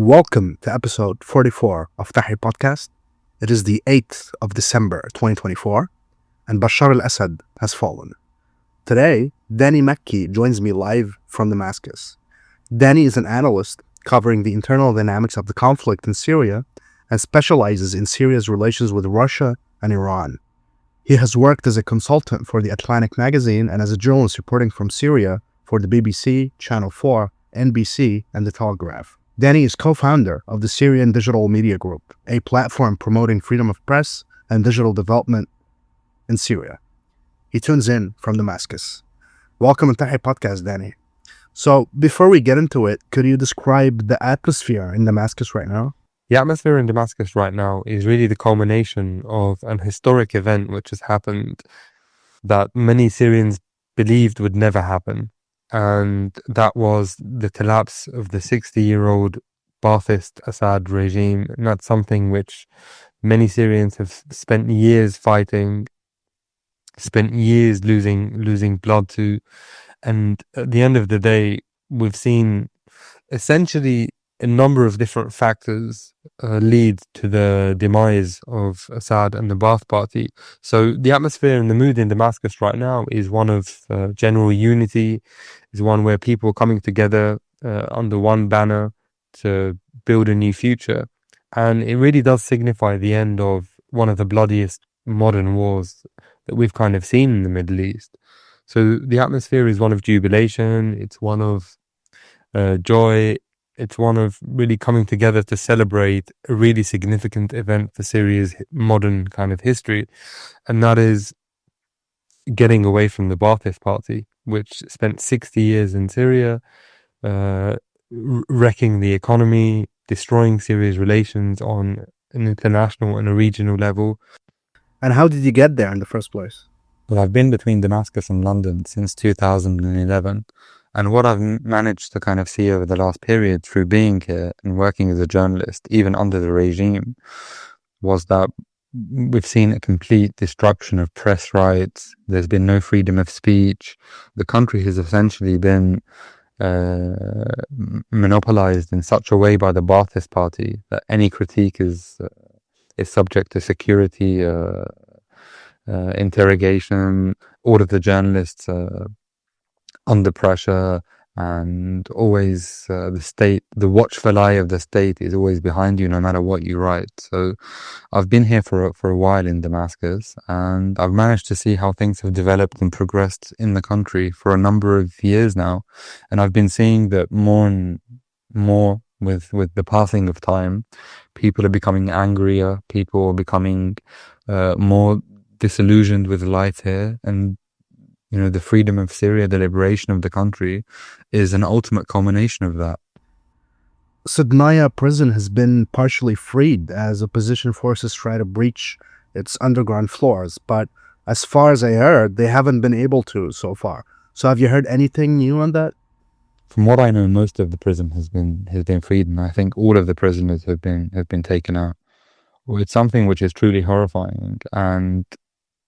welcome to episode 44 of TahrirPodcast. It is the 8th of December 2024, and Bashar al-Assad has fallen. Today, Danni Makki joins me live from Damascus. Danni is an analyst covering the internal dynamics of the conflict in Syria and specializes in Syria's relations with Russia and Iran. He has worked as a consultant for the Atlantic magazine and as a journalist reporting from Syria for the BBC, Channel 4, NBC, and The Telegraph. Danni is co-founder of the Syrian Digital Media Group, a platform promoting freedom of press and digital development in Syria. He tunes in from Damascus. Welcome to TahrirPodcast, Danni. So before we get into it, could you describe the atmosphere in Damascus right now? The atmosphere in Damascus right now is really the culmination of an historic event which has happened that many Syrians believed would never happen. And that was the collapse of the 60-year-old Ba'athist Assad regime. And that's something which many Syrians have spent years fighting, spent years losing blood to. And at the end of the day, we've seen essentially a number of different factors lead to the demise of Assad and the Ba'ath Party. So the atmosphere and the mood in Damascus right now is one of general unity, is one where people are coming together under one banner to build a new future. And it really does signify the end of one of the bloodiest modern wars that we've kind of seen in the Middle East. So the atmosphere is one of jubilation, it's one of joy, it's one of really coming together to celebrate a really significant event for Syria's modern kind of history. And that is getting away from the Ba'athist Party, which spent 60 years in Syria, wrecking the economy, destroying Syria's relations on an international and a regional level. And how did you get there in the first place? Well, I've been between Damascus and London since 2011. And what I've managed to kind of see over the last period through being here and working as a journalist, even under the regime, was that we've seen a complete destruction of press rights. There's been no freedom of speech. The country has essentially been monopolized in such a way by the Ba'athist Party that any critique is subject to security interrogation. All of the journalists under pressure, and always the watchful eye of the state is always behind you no matter what you write. So I've been here for a while in Damascus, and I've managed to see how things have developed and progressed in the country for a number of years now. And I've been seeing that more and more with the passing of time, people are becoming angrier, people are becoming more disillusioned with life here. And the freedom of Syria, the liberation of the country, is an ultimate culmination of that. Sadnaya prison has been partially freed as opposition forces try to breach its underground floors, but as far as I heard, they haven't been able to so far. So have you heard anything new on that? From what I know, most of the prison has been freed, and I think all of the prisoners have been taken out. Well, it's something which is truly horrifying, and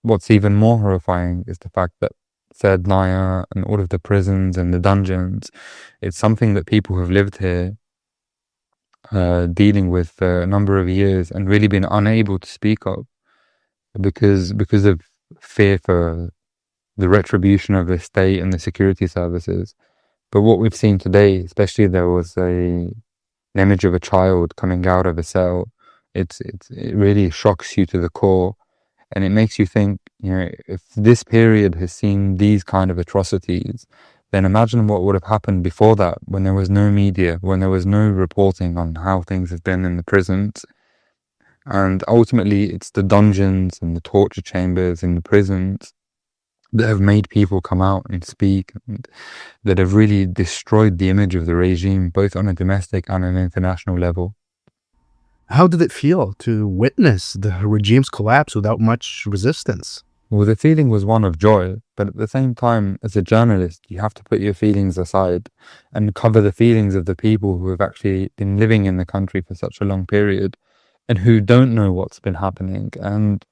what's even more horrifying is the fact that Sadnaya and all of the prisons and the dungeons, it's something that people have lived here dealing with for a number of years and really been unable to speak of because of fear for the retribution of the state and the security services. But what we've seen today, especially there was an image of a child coming out of a cell. It really shocks you to the core. And it makes you think, if this period has seen these kind of atrocities, then imagine what would have happened before that, when there was no media, when there was no reporting on how things have been in the prisons. And ultimately, it's the dungeons and the torture chambers in the prisons that have made people come out and speak, and that have really destroyed the image of the regime, both on a domestic and an international level. How did it feel to witness the regime's collapse without much resistance? Well, the feeling was one of joy, but at the same time, as a journalist, you have to put your feelings aside and cover the feelings of the people who have actually been living in the country for such a long period and who don't know what's been happening and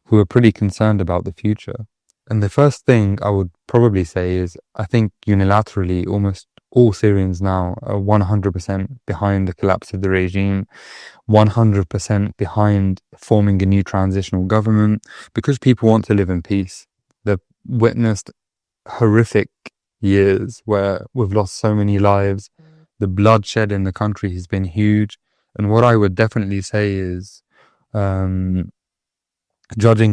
who are pretty concerned about the future. And the first thing I would probably say is, I think unilaterally almost all Syrians now are 100% behind the collapse of the regime, 100% behind forming a new transitional government, because people want to live in peace. They've witnessed horrific years where we've lost so many lives. The bloodshed in the country has been huge. And what I would definitely say is, judging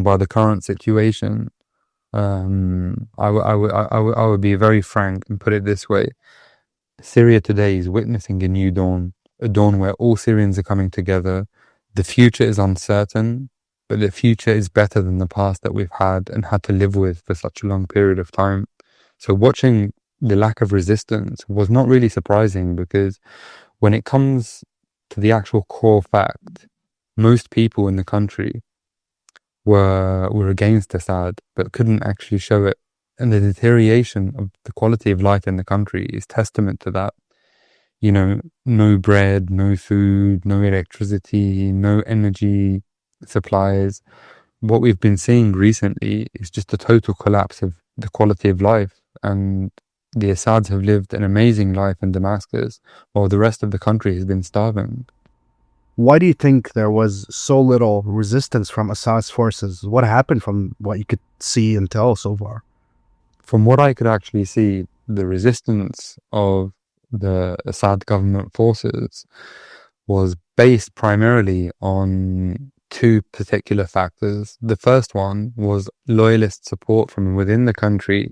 by the current situation, I would be very frank and put it this way. Syria today is witnessing a new dawn, a dawn where all Syrians are coming together. The future is uncertain, but the future is better than the past that we've had and had to live with for such a long period of time. So watching the lack of resistance was not really surprising, because when it comes to the actual core fact, most people in the country were against Assad, but couldn't actually show it. And the deterioration of the quality of life in the country is testament to that. You know, no bread, no food, no electricity, no energy supplies. What we've been seeing recently is just a total collapse of the quality of life. And the Assads have lived an amazing life in Damascus, while the rest of the country has been starving. Why do you think there was so little resistance from Assad's forces? What happened from what you could see and tell so far? From what I could actually see, the resistance of the Assad government forces was based primarily on two particular factors. The first one was loyalist support from within the country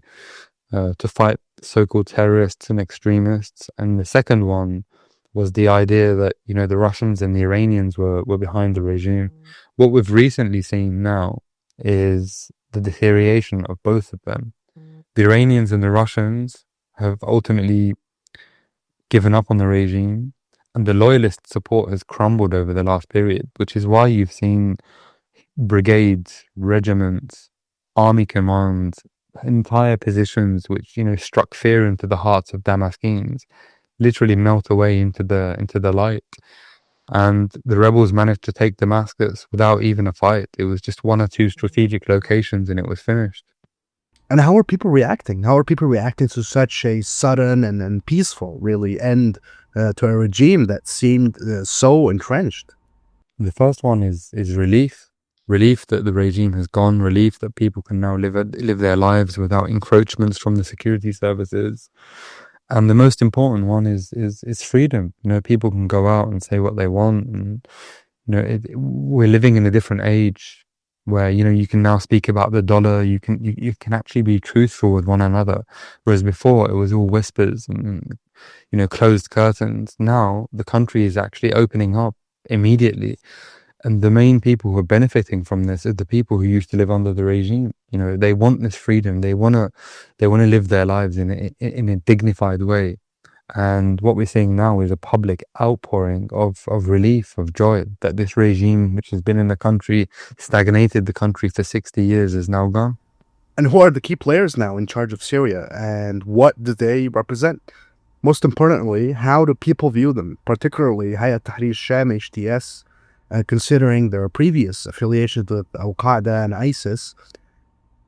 to fight so-called terrorists and extremists. And the second one was the idea that, you know, the Russians and the Iranians were behind the regime. What we've recently seen now is the deterioration of both of them. The Iranians and the Russians have ultimately given up on the regime, and the loyalist support has crumbled over the last period, which is why you've seen brigades, regiments, army commands, entire positions which, you know, struck fear into the hearts of Damascenes, literally melt away into the light. And the rebels managed to take Damascus without even a fight. It was just one or two strategic locations and it was finished. And how are people reacting? How are people reacting to such a sudden and peaceful, really, end to a regime that seemed so entrenched? The first one is relief. Relief that the regime has gone. Relief that people can now live their lives without encroachments from the security services. And the most important one is freedom. You know, people can go out and say what they want. And, you know, we're living in a different age where, you know, you can now speak about the dollar. You can actually be truthful with one another. Whereas before it was all whispers and, you know, closed curtains. Now the country is actually opening up immediately. And the main people who are benefiting from this are the people who used to live under the regime. You know, they want this freedom. They want to live their lives in a dignified way. And what we're seeing now is a public outpouring of relief, of joy, that this regime, which has been in the country, stagnated the country for 60 years, is now gone. And who are the key players now in charge of Syria, and what do they represent? Most importantly, how do people view them, particularly Hayat Tahrir al-Sham, HTS, considering their previous affiliations with al-Qaeda and ISIS?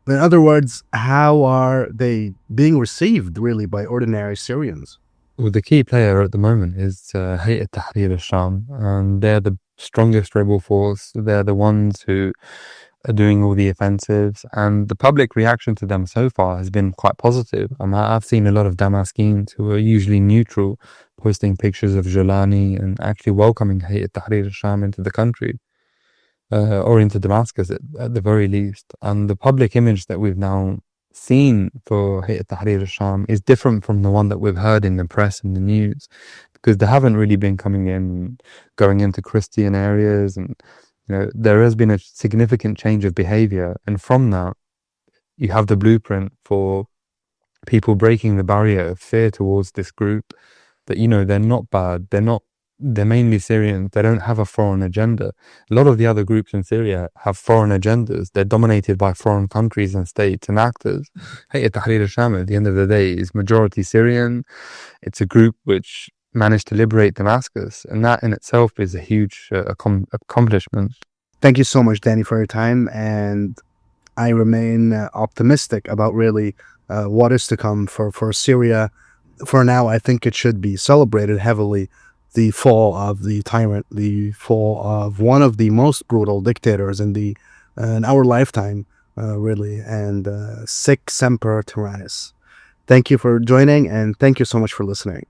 In other words, how are they being received, really, by ordinary Syrians? Well, the key player at the moment is Hayat Tahrir al-Sham, and they're the strongest rebel force. They're the ones who are doing all the offensives, and the public reaction to them so far has been quite positive. I've seen a lot of Damascenes who are usually neutral posting pictures of Jolani and actually welcoming Hayat Tahrir al-Sham into the country, or into Damascus at the very least. And the public image that we've now seen for Hayat Tahrir al-Sham is different from the one that we've heard in the press and the news, because they haven't really been going into Christian areas, and, you know, there has been a significant change of behavior. And from that, you have the blueprint for people breaking the barrier of fear towards this group, that, you know, they're not bad, they're mainly Syrians, they don't have a foreign agenda. A lot of the other groups in Syria have foreign agendas. They're dominated by foreign countries and states and actors. Hayat Tahrir al-Sham, at the end of the day, is majority Syrian. It's a group which managed to liberate Damascus, and that in itself is a huge accomplishment. Thank you so much, Danny, for your time, and I remain optimistic about really what is to come for Syria for now, I think it should be celebrated heavily. The fall of the tyrant, the fall of one of the most brutal dictators in our lifetime, really, and sic semper tyrannis. Thank you for joining, and thank you so much for listening.